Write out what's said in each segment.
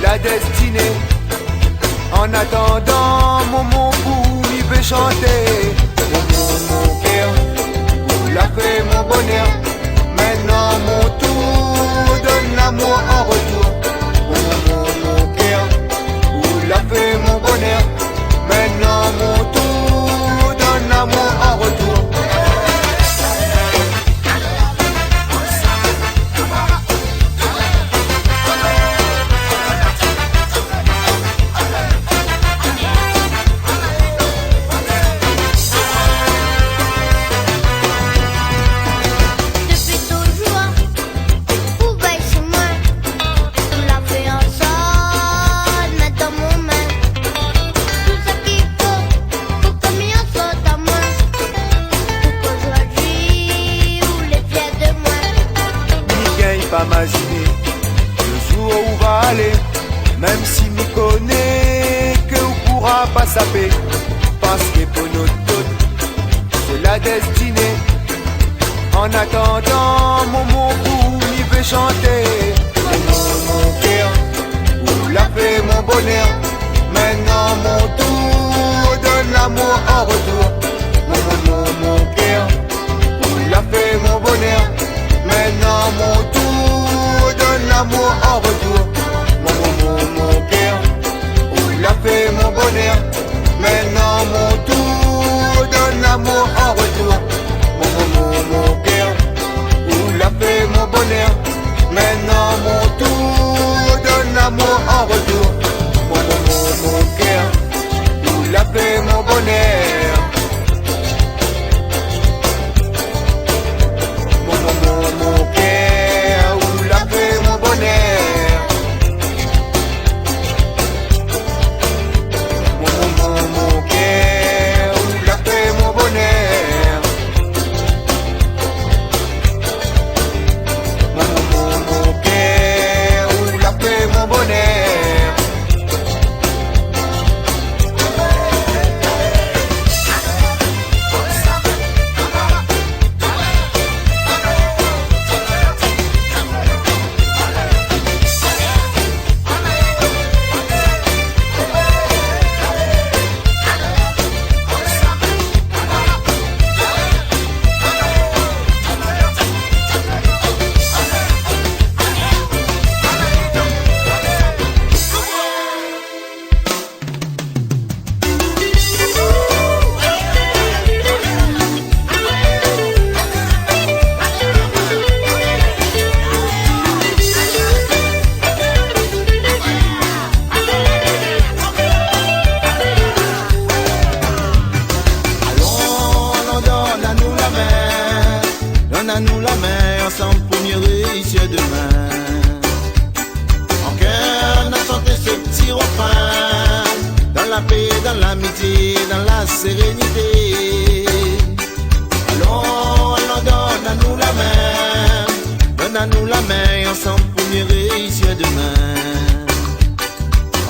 c'est la destinée. En attendant, mon bout, il veut chanter. Mon cœur, vous l'a fait mon bonheur. Maintenant mon tour, donne l'amour en retour. Mon cœur, vous l'a fait mon bonheur. Maintenant mon tour, donne l'amour en retour. Pas imaginer le jour où va aller, même si m'y connaît que vous pourra pas saper, parce que pour nous toutes c'est la destinée. En attendant, mon bout il veut chanter. Mon cœur, vous l'a fait mon bonheur. Maintenant mon tour, donne l'amour en retour. Mon cœur, vous l'a fait mon bonheur. Maintenant mon tour, donne l'amour en retour. Mon cœur, vous l'a fait mon bonheur. Maintenant mon tour, donne l'amour en retour. Mon cœur, vous l'a fait mon bonheur. Maintenant mon tour, donne l'amour en retour. Mon cœur, vous l'a fait mon bonheur. Mon cœur, vous l'a fait mon bonheur. Mon cœur, vous l'a fait mon bonheur. Mon cœur, vous l'a fait mon bonheur. Donne-nous la main ensemble pour mieux réussir demain. En cœur, on a chanté ce petit refrain. Dans la paix, dans l'amitié, dans la sérénité. Allons, donne-nous la main. Donne-nous la main ensemble pour mieux réussir demain.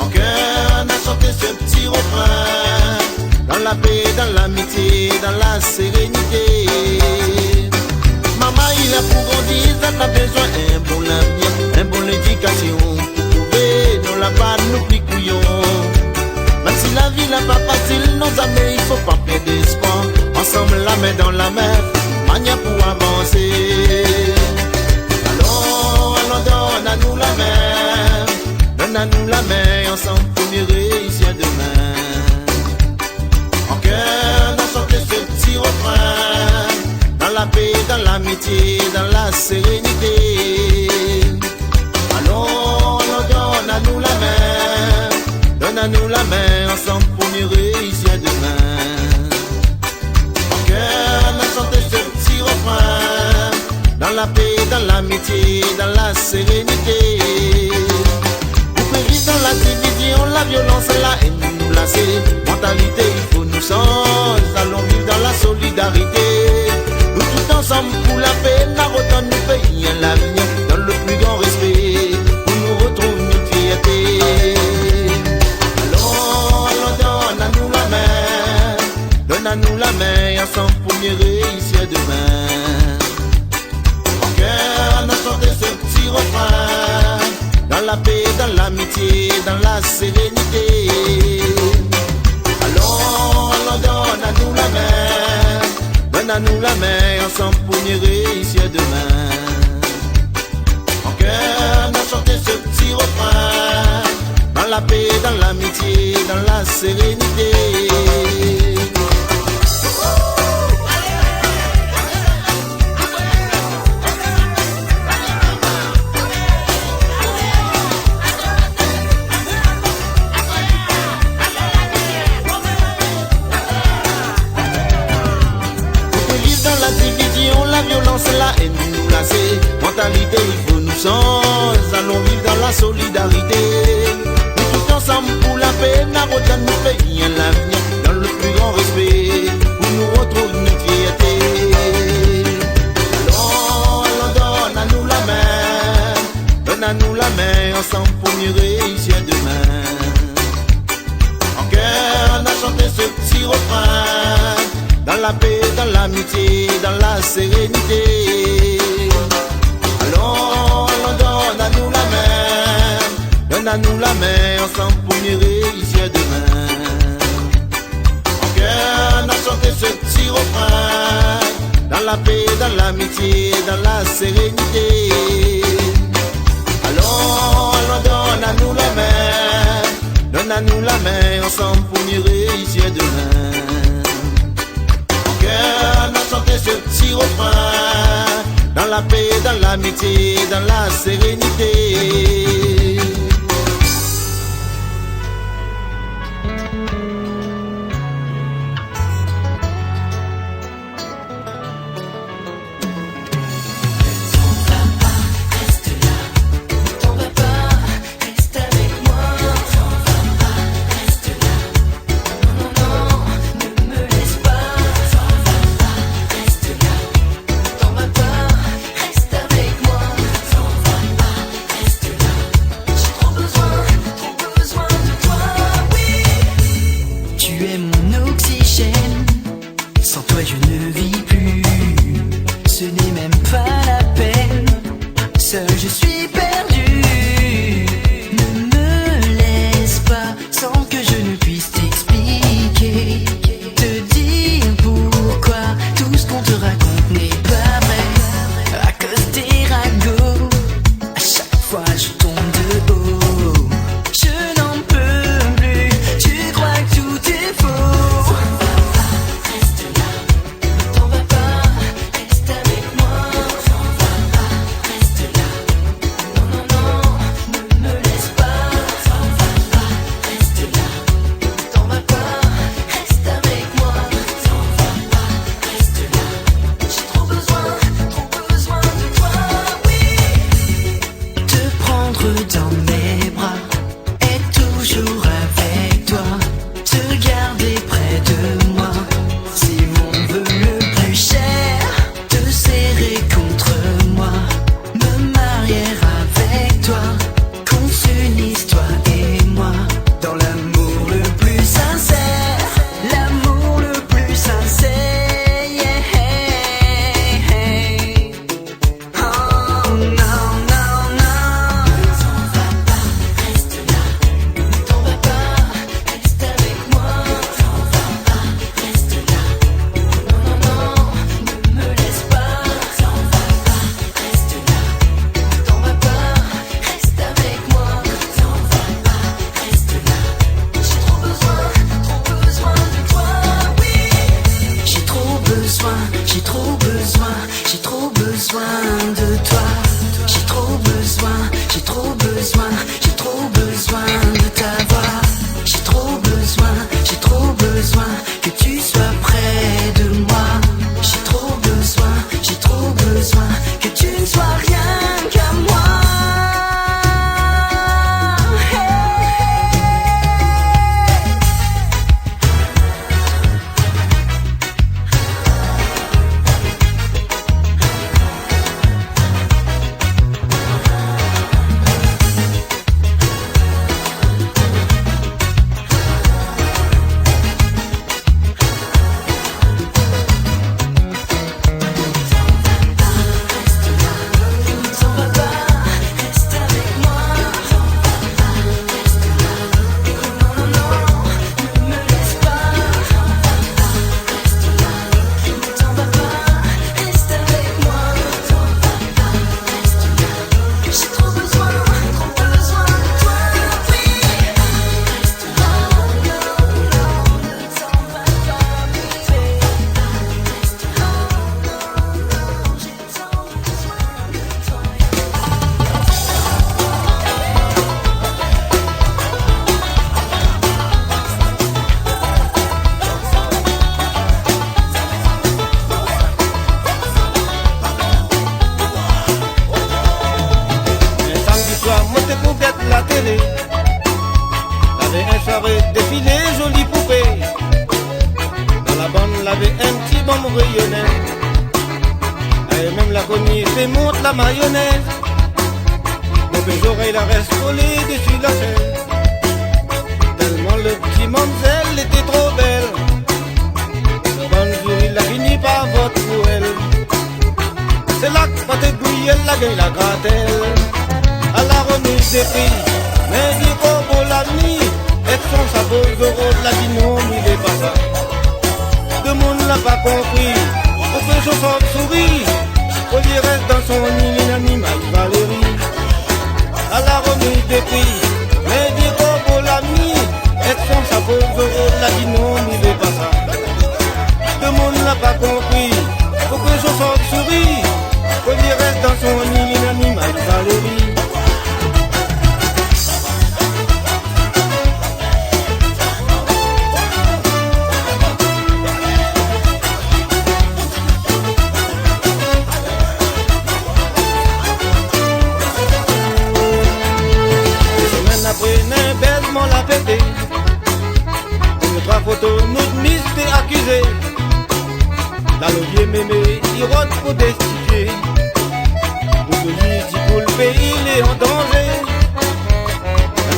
En cœur, on a chanté ce petit refrain. Dans la paix, dans l'amitié, dans la sérénité. Maman, il a pour grandir, on a besoin d'un bon avenir, un bon éducation. Pour trouver nos là-bas, nous plus couillons. Même si la vie n'est pas facile, nos amis, il faut pas perdre d'espoir. Ensemble, la main dans la main, manière pour avancer. Allons, donne-nous la main. Donne-nous la main, ensemble pour mieux réussir demain. En cœur, on a chanté ce petit refrain. Dans la paix, dans l'amitié, dans la sérénité. Allons, donne-nous la main. Donne-nous la main ensemble pour mieux réussir demain. En cœur, on a chanté ce petit refrain. Dans la paix, dans l'amitié, dans la sérénité. Vous pouvez vivre dans la division, la violence, la haine nous lasser. Mentalité, il faut nous changer. Allons vivre dans la solidarité. Nous tous ensemble pour la paix, la retourne nous pays à l'avenir, dans le plus grand respect, pour nous retrouver notre fierté. Allons, donne-nous la main. Donne-nous la main ensemble pour mieux réussir demain. En cœur, on a chanté ce petit refrain. Dans la paix, dans l'amitié, l'amitié, dans la sérénité. Allons, allons, donne à nous la main, donne à nous la main, ensemble pour mieux réussir demain. En cœur, on a chanté ce petit refrain, dans la paix, dans l'amitié, dans la sérénité. La violence, la haine nous lasser. Mentalité, il faut nous changer. Allons vivre dans la solidarité. Nous tous ensemble pour la paix. Narodan nous pays un l'avenir dans le plus grand respect. Pour nous retrouver notre fierté. Allons, allons, donne à nous la main. Donne à nous la main ensemble pour mieux réussir demain. En cœur, on a chanté ce petit refrain. Dans la paix, dans l'amitié, dans la sérénité. Allons, allons, donne à nous la main. Donne à nous la main, ensemble pour mieux réussir demain. En cœur, on a chanté ce petit refrain. Dans la paix, dans l'amitié, dans la sérénité. Allons, allons, donne à nous la main. Donne à nous la main, ensemble pour mieux réussir demain. On a chanté ce petit refrain, dans la paix, dans l'amitié, dans la sérénité. Trop bombe rayonnait. Et même la cognée démonte la mayonnaise. Mes oreilles la restent collées dessus la chaîne. Tellement le petit mamzelle était trop belle. Le bon jour il a fini par voter pour elle. C'est là que Patek Bouille elle la gagne la grattelle. À la remise des prix, mais dit pour l'ami. Et son sabot euros la dit non, il est pas ça. Tout le monde l'a pas compris. Pour que je sorte souris, Oli reste dans son île, une animal Valérie. À la remise des prix, mais dit pour l'ami. Et son sabot euros la dit non, il est pas ça. Tout le monde l'a pas compris. Pour que je sorte souris, Oli reste dans son île, une animal Valérie. La pété. Une trois photos, nous mis accusés. Là le vieux mémé, il rote pour destituer. Pour celui qui pour le pays, il est en danger.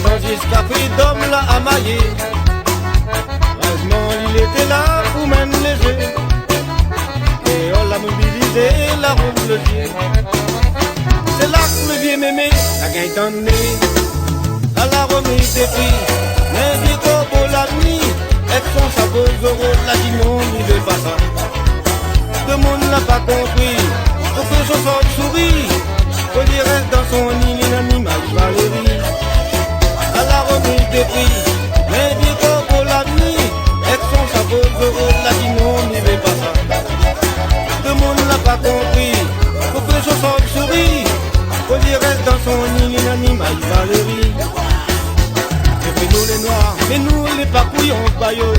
Tandis qu'à Freedom l'a amaillé. Heureusement il était là pour mener les jeux. Et on l'a mobilisé, la roule le pied. C'est là que le vieux mémé a gagné ton nez. À la remise des prix, mais dit pour l'ami. Et son sabot euros la dit non, il veut pas ça. Tout le monde n'a pas compris. Pour que je sorte souris, Oli reste dans son île, une animal Valérie. À la remise des prix, mais dit pour l'ami. Et son sabot euros la dit non, il veut pas ça. Tout le monde n'a pas compris. Pour que je sorte souris, Oli reste dans son île, une animal Valérie. Et nous les noirs, mais nous les papouillons baillot.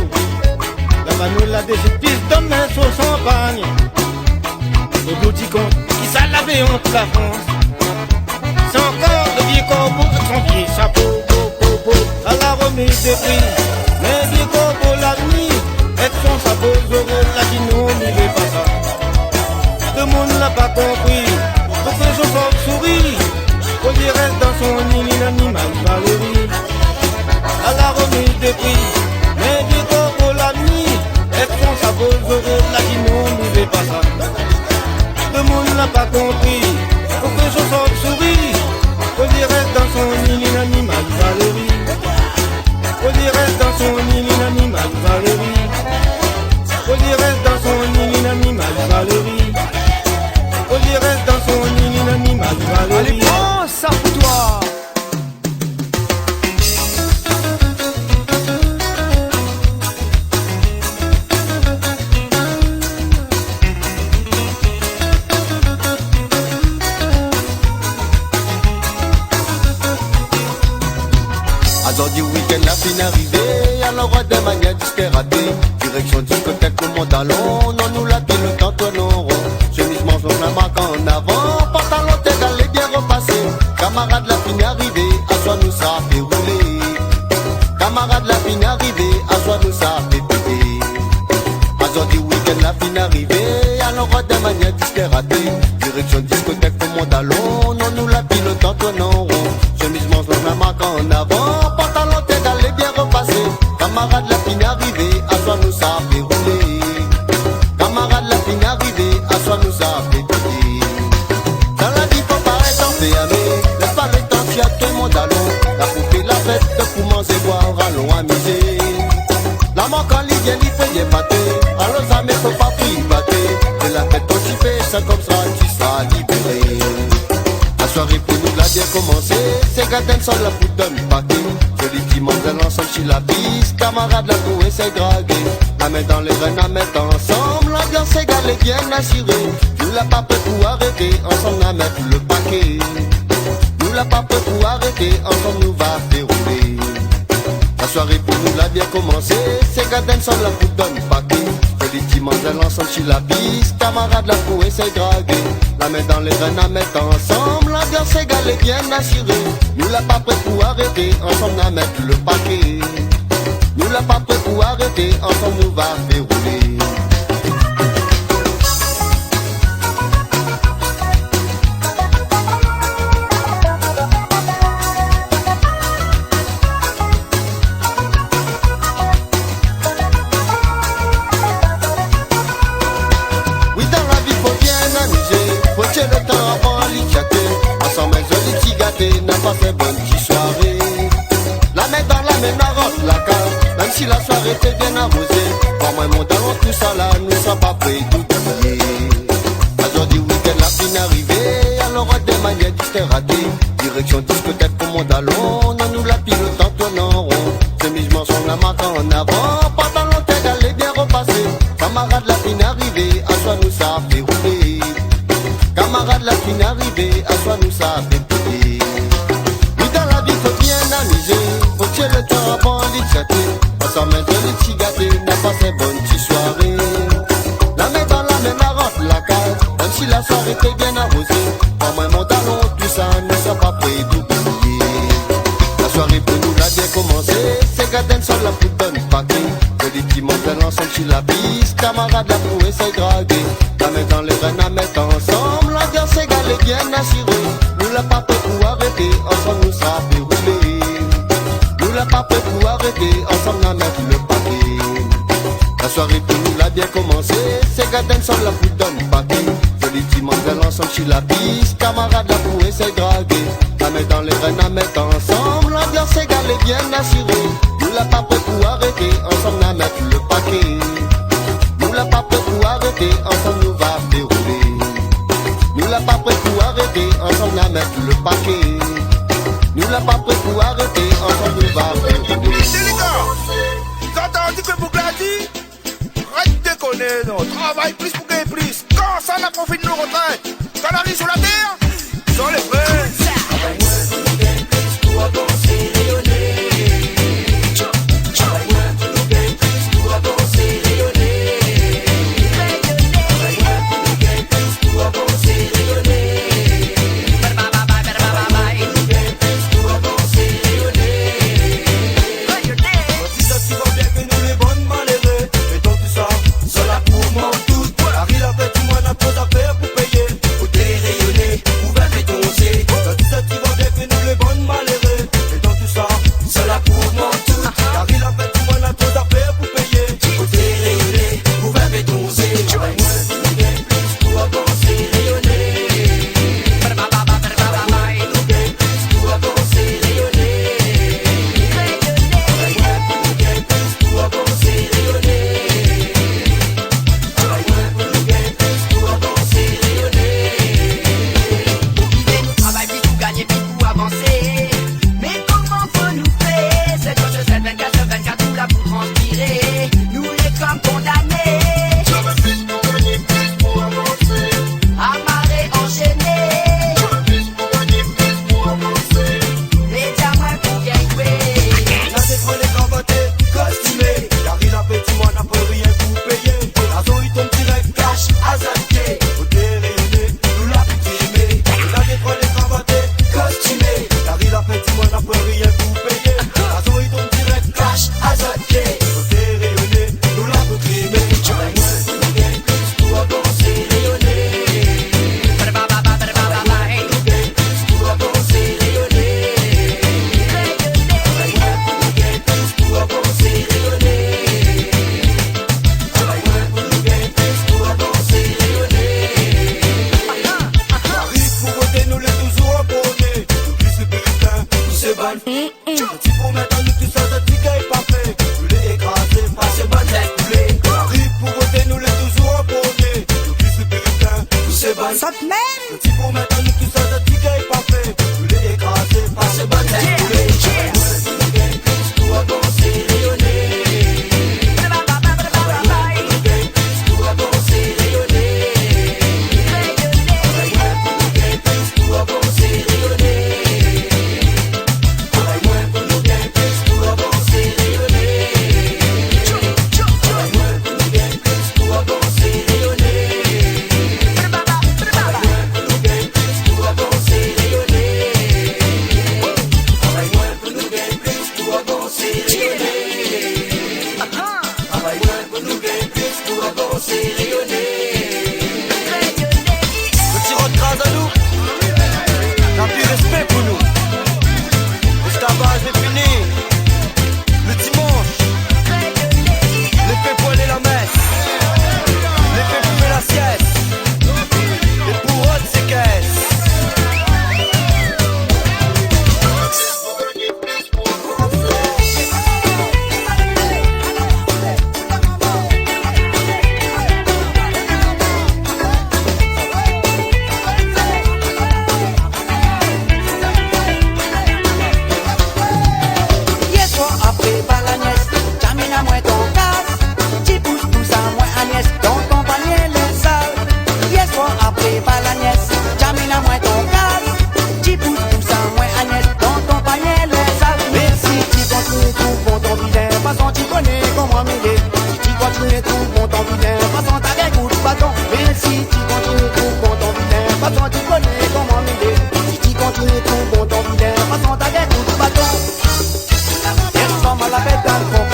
Là-bas nous la déchipise donne un sauce en pagne. Le bouticon qui s'est lavé entre la France. C'est encore le vieux corbeau avec son pied chapeau. À la remise des prix, mais vieux corbeau la nuit. Et son sabot euros la dit non, il est pas ça. Tout le monde n'a pas compris. Pour que je sorte souris, Oli reste dans son île, une animal Valérie. À la remise des prix, mais dit pour l'ami. Et son sabot euros la dit non, il n'est pas ça. Tout le monde n'a pas compris. Pour que je sorte souris, Oli reste dans son île, une animal Valérie. Oli reste dans son île, une animal Valérie. Oli reste dans son île, une animal Valérie. Oli reste dans son île, une animal Valérie. Allez, prends ça pour toi. Azor du week-end, la fin arrivée, alors de manière disperatée. Direction discothèque, le monde à long, non nous la pied le temps tourneront. Chemise manche, la marque en avant, pantalon égalé, bien repassé. Camarade, la fin arrivée, à soi nous ça fait rouler. Camarade, la fin arrivée, à soi nous ça fait péter. Azor du week-end, la fin arrivée, alors de manière disperatée. Direction discothèque, le monde à long, non nous la pied le temps tourneront. Chemise manche, la marque en avant, pantalon égalé, bien repassé. Camarade, la fin arrivée, à soi nous ça fait rouler. Camarade, la fin arrivée, à soi nous ça fait péter. Dans la vie, faut pas être enfermé. Laisse pas le temps, tu as tout le monde à l'eau. La poupée, la fête, de commencer boire, allons amuser. La manque en ligne, il fait des pâtés. Alors ça, mais faut pas privater. Et la fête, quand tu fais ça comme ça, tu seras libéré. La soirée pour nous l'a bien commencé. C'est gardien sans la fout d'un paquet. Joli dimanche de l'ensemble sur la piste. Camarade la trouée c'est dragué. La main dans les reins à mettre ensemble. L'ambiance égale est bien assurée. Nous l'a pas peur pour arrêter. Ensemble à mettre le paquet. Nous l'a pas peur pour arrêter. Ensemble nous va dérouler. La soirée pour nous l'a bien commencé. C'est gardien sans la fout d'un paquet. Joli dimanche de l'ensemble sur la piste. Camarade la trouée c'est dragué. La main dans les reins à mettre ensemble. L'ambiance égale est bien assurée. Nous l'a pas prêt pour arrêter. Ensemble à mettre le paquet. Nous l'a pas prêt pour arrêter. Ensemble nous va faire rouler. rentre la case, même si la soirée était bien arrosée. Pour moi, mon talon, tout ça là, nous sommes pas prêts d'oublier. Aujourd'hui, week-end, la fin arrivée, alors des manières disques ratés. Direction discothèque pour mon talon, on nous la pilote en tournant rond. Ces misements sont la marque en avant, pantalon égal et bien repassé. Camarade, la fin arrivée, à soi nous ça fait rouler. Camarade, la fin arrivée, à soi nous ça fait rouler. Oui, dans la vie, faut bien amuser, faut tirer le temps avant l'initiative. On s'en met de l'itigaté, n'a pas ces bonnes petites soirées. La main dans la main, rentre la case, même si la soirée était bien arrosée. Pour moi, mon talon, tout ça, ne sont pas prêts d'oublier. La soirée pour nous l'a bien commencé, c'est Gaden sur la foot donne paquet. Que les petits montent l'ensemble sur la piste, camarades la pour essayer de draguer. La main dans les reines à mettre ensemble, l'ambiance égale est bien assurée. Nous l'a pas fait pour arrêter, ensemble nous ça fait rouler. Nous l'a pas fait pour arrêter, ensemble à mettre le paquet. La soirée pour nous l'a bien commencé, c'est Gaden sur la foot donne paquet. Que les petits montent l'ensemble sur la piste, camarades la pour essayer de draguer. La main dans les reines à mettre ensemble, l'ambiance égale est bien assurée. Nous l'a pas fait pour arrêter, ensemble à mettre le paquet. Nous l'a pas fait pour arrêter, ensemble nous va dérouler. Nous l'a pas fait pour arrêter, ensemble à mettre le paquet. Nous l'a pas fait pour arrêter, ensemble nous va dérouler. Les gars, quand t'as dit que Bougla dit, arrête de déconner, non, travaille plus pour gagner plus. Quand ça la profite de nos retraites, quand on arrive sur la terre, ils sont les vrais.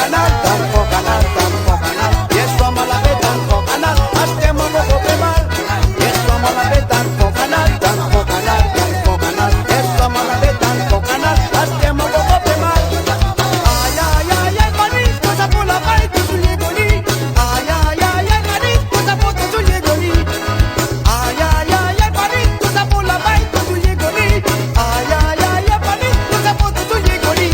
canal, dan for canal, dan for canal. Yes, from all of it, dan for canal. Acheter mon logo mal. Yes, from all of it, dan for canal, dan for canal, dan for canal. Yes, from all of it, dan for canal. Acheter mon logo mal. Aïe aïe aïe aïe, mani, cosa pour la paille, tout les goni. Aïe aïe aïe aïe, mani, cosa pour tout les goni. Aïe aïe aïe aïe, mani, cosa pour la paille, tout les goni. Aïe aïe aïe aïe, mani, cosa pour tout les goni.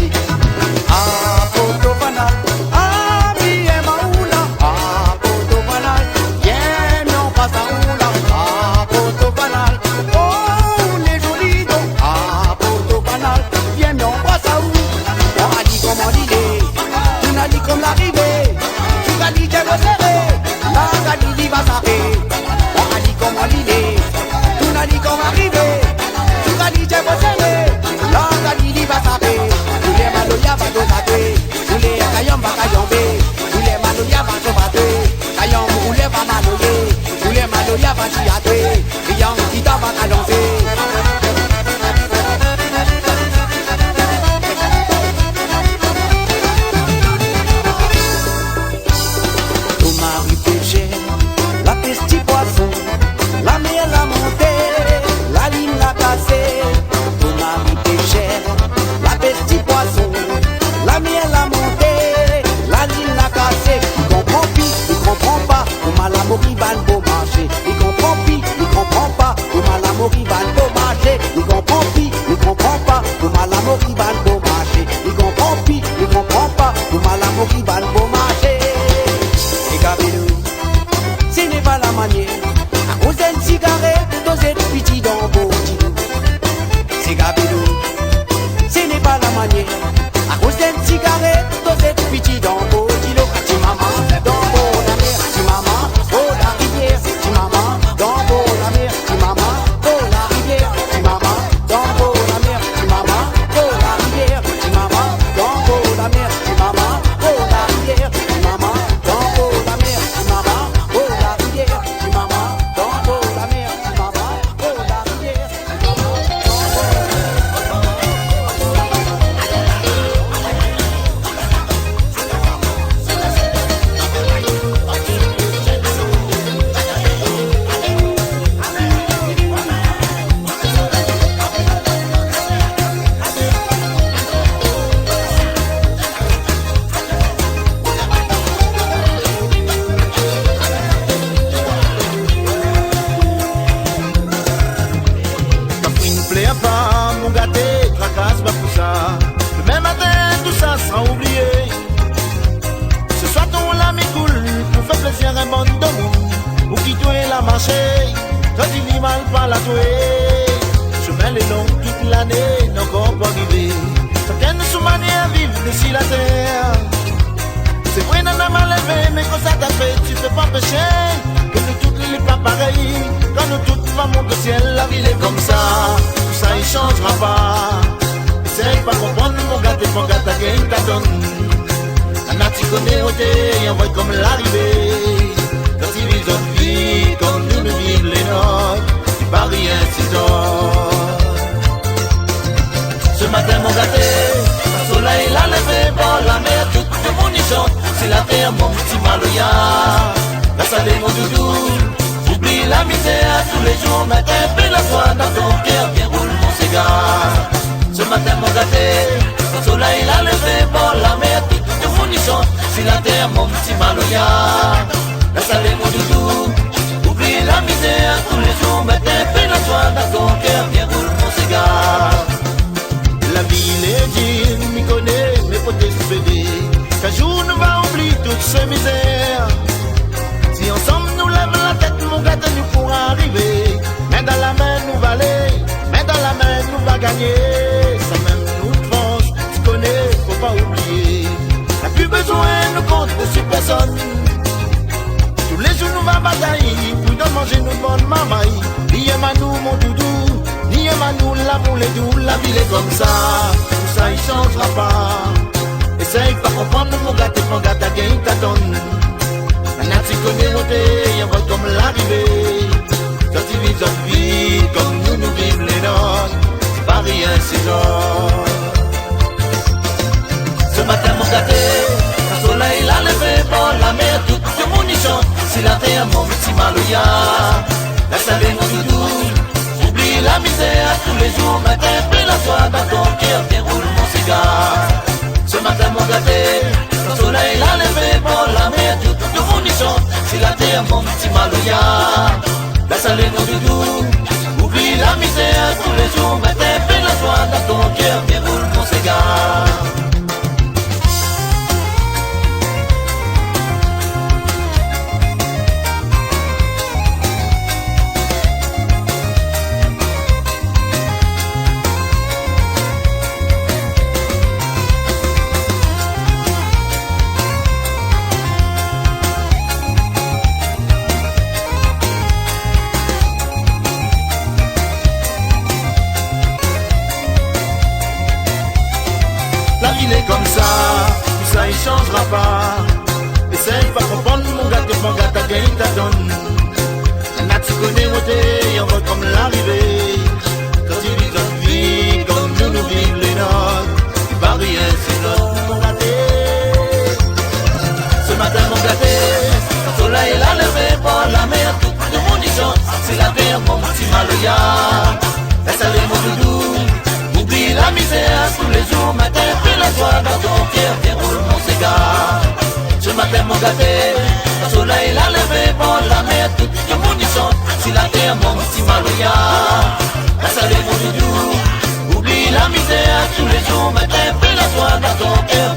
Ah, poto banal, ah, mi e maula, ah, poto banal, yeah, non pas ça oula, ah, poto banal, oh, les jolis dos, ah, poto banal, yeah, non pas ça ou, on a dit comment l'idée, tu n'as dit comme l'arrivée, tu vas dit j'ai resserré, la gadi va s'arrêter, on a dit comment l'idée, tu n'as dit comment arriver, tu vas dit j'ai resserré, la gadi va s'arrêter. Maloya va dosater, tous les kayam va kayambe, tous les maloya va sobater, kayam roule va maloyer, tous les maloya va tiater, kayam kita va calancer. Ton mari pêchait, la peste poisson, la mer l'a monté, la ligne l'a cassé. Ton mari pêchait, la peste poisson, la mienne l'a monté, la ligne l'a cassé. Il comprend pis, il comprend pas, comment la mori va le beau marché. Il comprend pis, il comprend pas, comment la mori va le beau marché. Il comprend pis, il comprend pas, comment la mori va le beau marché. Il comprend pis, il comprend pas, comment la mori va le beau marché. Et Gabelou, ce n'est pas la manière, à cause d'une cigarette, doser petit dans vos petits. C'est Gabelou, ce n'est pas la manière. À cause d'une cigarette, doser petit dans vos kilo. Ti maman, dans vos la mer. Ti maman, oh la rivière. Ti maman, dans vos la mer. Ti maman, oh la rivière. Ti maman, dans vos la mer. Ti maman, oh la rivière. Ti maman, dans vos la mer. Ti maman, oh la rivière. Ti maman, dans vos la mer. Ti maman, oh la rivière. Ti maman, dans vos la mer. Ti maman, oh la rivière. Ti maman, Catherine plaît à pas, mon gâté, tracasse pas pour ça. Le même matin, tout ça sera oublié. Ce soir, ton lame coule pour faire plaisir à un bon de monde. Ou qui touille la marché, toi tu vis mal par la touée. Chemin est long toute l'année, n'a encore pas arrivé. Chacun de son manière vivre d'ici la terre. C'est vrai, n'en a mal élevé, mais quand ça t'a fait, tu peux pas pécher. Que nous toutes les pas pareilles. Quand nous toutes vamos au ciel, la ville est comme ça. Tout ça, il changera pas. Essaye pas comprendre, mon gars, t'es mon gars, t'as gagné ta donne. Un article connaît au thé, et on voit comme l'arrivée. Quand ils vivent notre vie, comme nous nous vivons les nôtres. Tu pas rien, c'est tort. Ce matin, mon gâté, le soleil l'a levé, bon, la mer, tout le monde y chante. C'est la terre, mon petit maloya. La salle est mon doudou. Oublie la misère tous les jours, mets un peu la foi dans ton cœur, viens roule mon cigare. Ce matin, mon gâté, le soleil l'a levé, bon, la mer, tout le monde y chante. C'est la terre, mon petit maloya. La salle est mon doudou. Oublie la misère tous les jours, mets un peu la foi dans ton cœur, viens roule mon cigare. La ville est dire, m'y connaît, mes potes espérés. Qu'un jour nous va oublier toutes ces misères. Si ensemble nous lève la tête, mon gars, nous pourra arriver. Main dans la main, nous va aller. Main dans la main, nous va gagner. Ça même nous tranche, tu connais, faut pas oublier. T'as plus besoin, nous compte sur personne. Tous les jours, nous va batailler. Pour de manger, nous bonne mamaille. Lié manou, mon doudou. Lié manou, l'amour est doux. La ville est comme ça. Tout ça, il changera pas. Essaye pas comprendre, mon gars, t'as gagné ta donne. Maintenant tu connais mon thé, on voit comme l'arrivée. Quand tu vis notre vie, comme nous nous vivons les nôtres. C'est pas rien, c'est genre. Ce matin mon gâté, c'est la terre mon petit maloya. La salée mon doudou, oublie la misère tous les jours, matin, plein la soie dans ton cœur, viens roule mon cigare. Ce matin mon gâté, le soleil l'a levé pour la mer, tout fournissant, c'est la terre mon petit maloya. La salée mon doudou, oublie la misère tous les jours, matin, plein la soie dans ton cœur, viens roule mon cigare. Il est comme ça, tout ça il changera pas. Essaye pas comprendre mon gars ta gagne ta donne. Là tu connais mon thé, on va comme l'arrivée. Quand il vit notre vie, comme nous vivons les nôtres. Il va rien, c'est notre mon gâté. Ce matin mon gâté, le soleil l'a levé par la mer, tout le monde y chante. C'est la terre mon petit maloya. Laisse aller mon doudou. Oublie la misère tous les jours, matin, fais la joie dans ton cœur, viens roule mon cigare. Ce matin mon gâté, le soleil l'a levé par la mer, tout le monde y chante, c'est la terre mon petit maloya. La salée mon doudou, oublie la misère tous les jours, matin, fais la joie dans ton cœur,